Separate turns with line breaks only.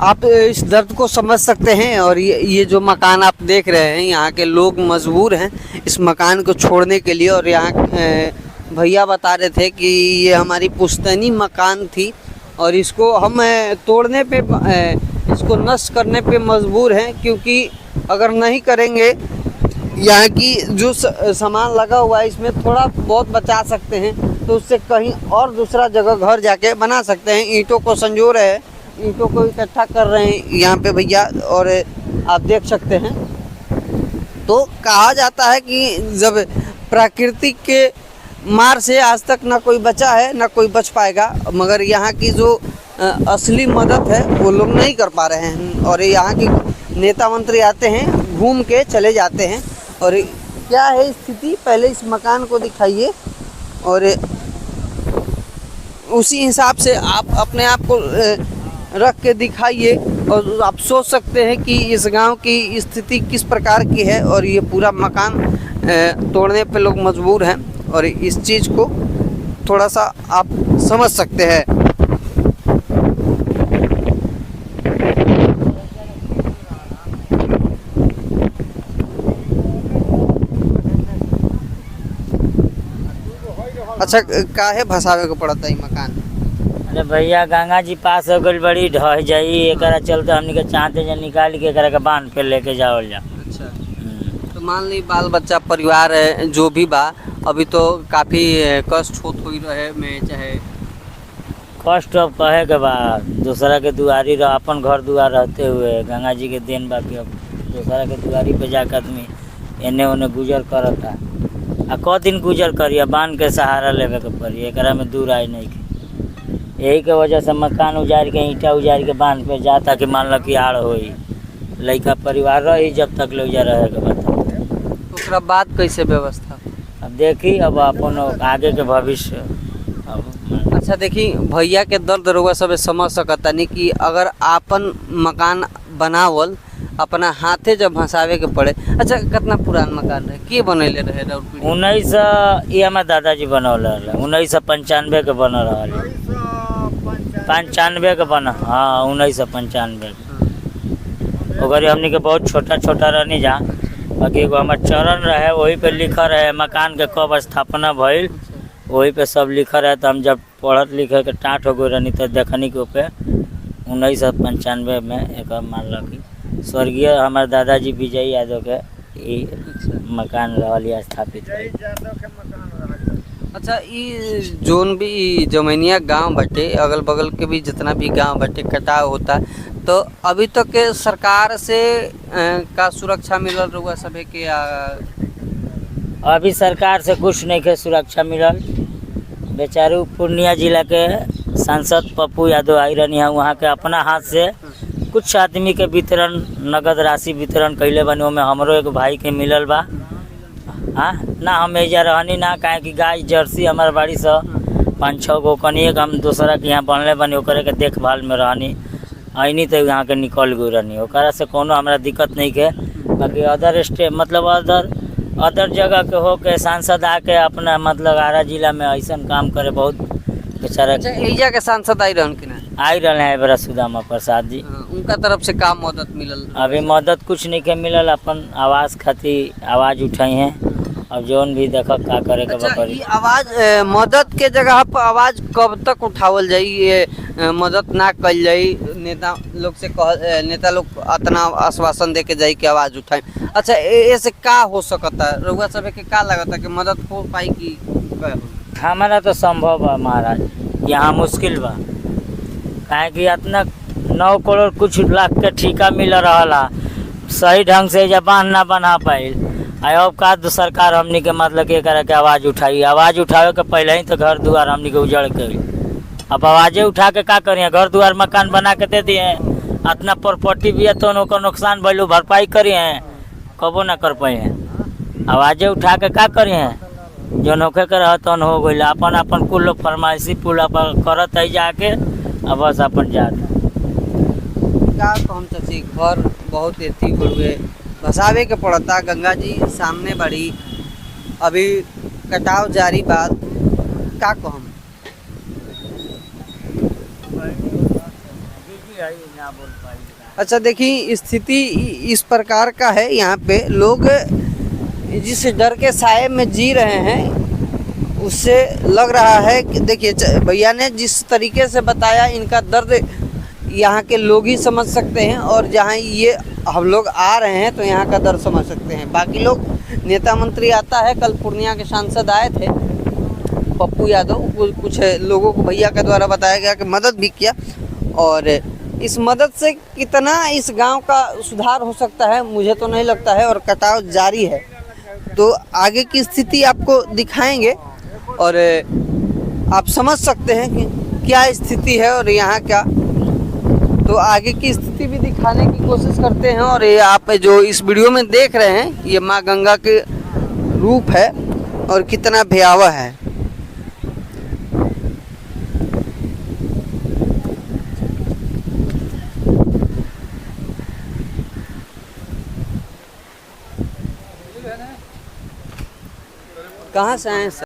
आप इस दर्द को समझ सकते हैं। और ये जो मकान आप देख रहे हैं, यहाँ के लोग मजबूर हैं इस मकान को छोड़ने के लिए। और यहाँ भैया बता रहे थे कि ये हमारी पुश्तैनी मकान थी और इसको हम तोड़ने पे, इसको नष्ट करने पे मजबूर हैं, क्योंकि अगर नहीं करेंगे यहाँ की जो सामान लगा हुआ है इसमें थोड़ा बहुत बचा सकते हैं, तो उससे कहीं और दूसरा जगह घर जाके बना सकते हैं। ईंटों को संजो रहे हैं, ईंटों को इकट्ठा कर रहे हैं यहाँ पे भैया, और आप देख सकते हैं। तो कहा जाता है कि जब प्रकृति के मार से आज तक ना कोई बचा है ना कोई बच पाएगा, मगर यहाँ की जो असली मदद है वो लोग नहीं कर पा रहे हैं। और यहाँ के नेता मंत्री आते हैं, घूम के चले जाते हैं। और क्या है स्थिति, पहले इस मकान को दिखाइए और उसी हिसाब से आप अपने आप को रख के दिखाइए और आप सोच सकते हैं कि इस गांव की स्थिति किस प्रकार की है। और ये पूरा मकान तोड़ने पे लोग मजबूर हैं और इस चीज़ को थोड़ा सा आप समझ सकते हैं। अच्छा, काहे भसावे को पड़ता है मकान?
अरे भैया गंगा जी पास हो गई, बड़ी ढह जाई, एकरा चलते हमनी के चाहते जे निकाल के एकरा के बांध पे लेके जाओल जा।
अच्छा, तो मान ली बाल बच्चा परिवार है जो भी बा, अभी तो काफ़ी कष्ट होत हुई रहे में, चाहे
कष्ट अब कहे के बाद दूसरा के दुआरी रह, अपन घर दुआर रहते हुए गंगा जी के देन बाकी अब दूसरा के दुआरी पे जाकर आदमी एने ओने गुजर करता। आ क दिन गुजर करिए, बांध के सहारा लेवे के पड़ी, एकरा में दूर आई नहीं की। यही के वजह से मकान उजाड़ के, ईंटा उजाड़ के बांध पे जा, ताकि मान लो कि आड़ होई, लड़का परिवार रही जब तक ले जा रहे के बता।
उसके बाद कैसे व्यवस्था?
अब देखी अब अपन आगे के भविष्य।
अच्छा देखी, भैया के दर्द रउआ सब समझ सकता नहीं कि अगर आपन मकान बनावल अपना हाथे जब भसावे के पड़े। अच्छा, कितना पुरान मकान रहे, के बनैले रहे?
1900 ये हमारे दादाजी बनौल रहे, 1995 के बन रहा है, 95 के बना, हाँ 1995 के। ओकर हमनी के बहुत छोटा छोटा रहनी जा, बाकी एगो हमार चरण रहे, वही पे लिखा रहे मकान के कब स्थापना भइल, वही पे सब लिखा रहे। तो हम जब पढ़त लिखे के टाँट हो गई रहनी तो देखनी के पे 1995 में एक मान लो कि स्वर्गीय हमारे दादाजी विजय यादव के मकान रहल स्थापित।
अच्छा, ये जोन भी जमैनिया गांव बटे, अगल बगल के भी जितना भी गांव बटे कटाव होता, तो अभी तक के सरकार से का सुरक्षा मिलल रहुआ सभे के?
अभी सरकार से कुछ नहीं के सुरक्षा मिलल। बेचारू पूर्णिया जिला के सांसद पप्पू यादव आई रहनी है, वहाँ के अपना हाथ से कुछ आदमी के वितरण, नगद राशि वितरण कैले बनी। ओमे हमरो एक भाई के मिलल बा। हाँ ना, हम एजा रहनी ना, काहे कि गाय जर्सी हमारे बाड़ी से 5-6 गो कनी, एक हम दूसरा के यहाँ बनले बनी, ओकरे के देखभाल में रहनी आईनी तो यहाँ के निकल गई रहनी। ओकरा से कोनो हमरा दिक्कत नहीं के। बाकी अदर स्टेट मतलब अदर जगह के हो के सांसद आके अपना मतलब आरा जिला में ऐसा काम करे, बहुत बेचारा।
अच्छा, एजा के सांसद आई रहन कि ना?
आई रहे हैं बड़ा सुदामा प्रसाद जी,
उनका तरफ से काम मदद मिलल?
अभी मदद कुछ नहीं के मिलल, अपन आवाज़ खातिर आवाज़ उठाई हैं। अब जोन भी देख का करे के बकरी।
आवाज़ मदद के जगह पर आवाज़ कब तक उठावल जाई? ये मदद ना कल जाई, नेता लोग से नेता लोग इतना आश्वासन दे के जाई कि आवाज़ उठाए। अच्छा, ऐसे का हो सकता है? रउआ सब के का लगता कि मदद हो पाई कि?
हमारा तो संभव है महाराज, यहाँ मुश्किल बा, काहे कि इतना 9 करोड़ कुछ लाख के ठेका मिल रहा, सही ढंग से जब बांध ना बना पाई। अब का सरकार हमनी के मतलब के करे के आवाज़ उठाई, आवाज़ उठावे के पहले ही तो घर दुआर हमनी के उजड़ के, अब आवाज़ें उठा के का करिए? घर दुआर मकान बना के दे दिए, इतना प्रॉपर्टी भी है तो उनका नुकसान भैलू भरपाई करिए, कबो ना कर पाए। आवाज़ें उठा के का करिए? जो नौके के रहतन हो गई, अपन अपन कुल फरमाइशी पुल अपन करत है जाके, अब बस अपन जाते
का हम चाची घर बहुत एथी हुए भसावे के पड़ता। गंगा जी सामने बड़ी, अभी कटाव जारी बात का कहम?
सही ना बोल पाई।
अच्छा देखिए, स्थिति इस प्रकार का है, यहाँ पे लोग जिस डर के साए में जी रहे हैं उससे लग रहा है कि देखिए भैया ने जिस तरीके से बताया, इनका दर्द यहाँ के लोग ही समझ सकते हैं, और जहाँ ये हम लोग आ रहे हैं तो यहाँ का दर्द समझ सकते हैं। बाकी लोग, नेता मंत्री आता है, कल पूर्णिया के सांसद आए थे पप्पू यादव, कुछ लोगों को भैया के द्वारा बताया गया कि मदद भी किया, और इस मदद से कितना इस गांव का सुधार हो सकता है मुझे तो नहीं लगता है, और कटाव जारी है। तो आगे की स्थिति आपको दिखाएंगे और आप समझ सकते हैं कि क्या स्थिति है और यहाँ क्या, तो आगे की स्थिति भी दिखाने की कोशिश करते हैं। और ये आप जो इस वीडियो में देख रहे हैं, ये माँ गंगा के रूप है और कितना भयावह है। कहाँ से आए हैं सर?